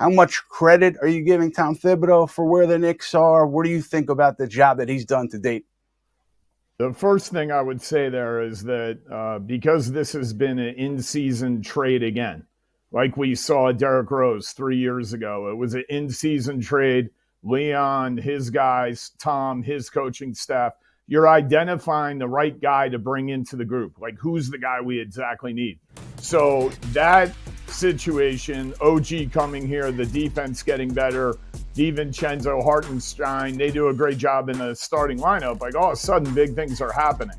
How much credit are you giving Tom Thibodeau for where the Knicks are? What do you think about the job that he's done to date? The first thing I would say there is that because this has been an in-season trade again, like we saw Derrick Rose 3 years ago, it was an in-season trade. Leon, his guys, Tom, his coaching staff, you're identifying the right guy to bring into the group. Like, who's the guy we exactly need? So that situation, OG coming here, the defense getting better, DiVincenzo, Hartenstein, they do a great job in the starting lineup. Like, all of a sudden, big things are happening.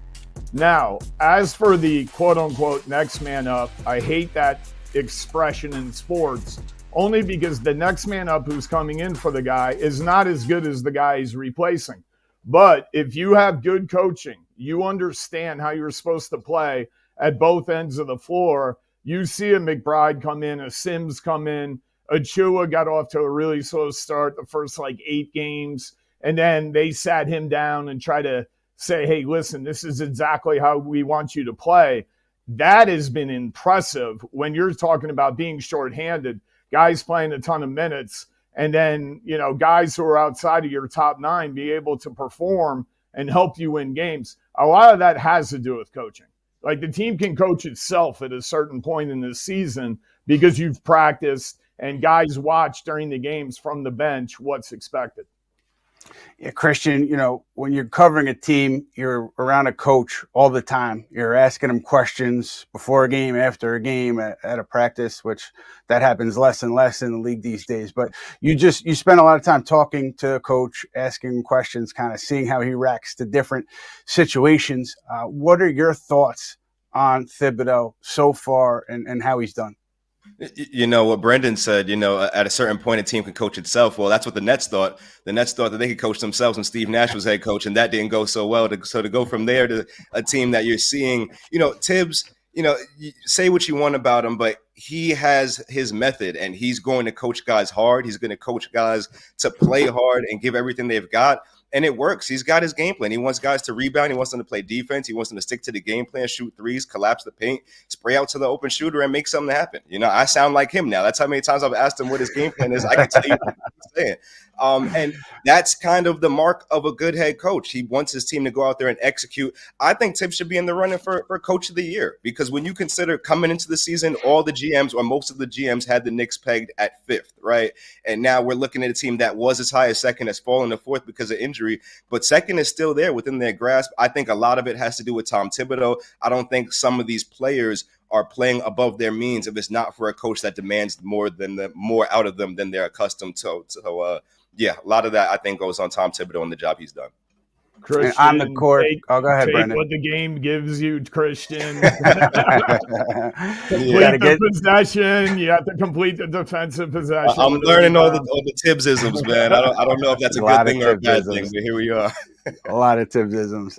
Now, as for the quote-unquote next man up, I hate that expression in sports, only because the next man up who's coming in for the guy is not as good as the guy he's replacing. But if you have good coaching, you understand how you're supposed to play at both ends of the floor. You see a McBride come in, a Sims come in, Achua got off to a really slow start the first 8 games, and then they sat him down and tried to say, hey, listen, this is exactly how we want you to play. That has been impressive when you're talking about being shorthanded, guys playing a ton of minutes, and then, guys who are outside of your top 9 be able to perform and help you win games. A lot of that has to do with coaching. Like, the team can coach itself at a certain point in the season because you've practiced and guys watch during the games from the bench what's expected. Yeah, Kristian, when you're covering a team, you're around a coach all the time. You're asking him questions before a game, after a game, at a practice, which that happens less and less in the league these days. But you spend a lot of time talking to a coach, asking him questions, kind of seeing how he reacts to different situations. What are your thoughts on Thibodeau so far and how he's done? What Brendan said, at a certain point, a team can coach itself. Well, that's what the Nets thought. The Nets thought that they could coach themselves when Steve Nash was head coach, and that didn't go so well. So to go from there to a team that you're seeing, Tibbs, say what you want about him, but he has his method, and he's going to coach guys hard. He's going to coach guys to play hard and give everything they've got. And it works. He's got his game plan. He wants guys to rebound. He wants them to play defense. He wants them to stick to the game plan, shoot threes, collapse the paint, spray out to the open shooter, and make something happen. I sound like him now. That's how many times I've asked him what his game plan is. I can tell you what he's saying. And that's kind of the mark of a good head coach. He wants his team to go out there and execute. I think Tibbs should be in the running for Coach of the Year, because when you consider coming into the season, all the GMs or most of the GMs had the Knicks pegged at 5th, right? And now we're looking at a team that was as high as 2nd, has fallen to 4th because of injury, but 2nd is still there within their grasp. I think a lot of it has to do with Tom Thibodeau. I don't think some of these players are playing above their means if it's not for a coach that demands more out of them than they're accustomed to. So, a lot of that, I think, goes on Tom Thibodeau and the job he's done. Kristian, on the court. Go ahead, Brendan. What the game gives you, Kristian. Complete the possession. You have to complete the defensive possession. I'm learning all the Tibbs-isms, man. I don't know if that's a good thing or a bad thing, but here we are. A lot of Tibbs-isms.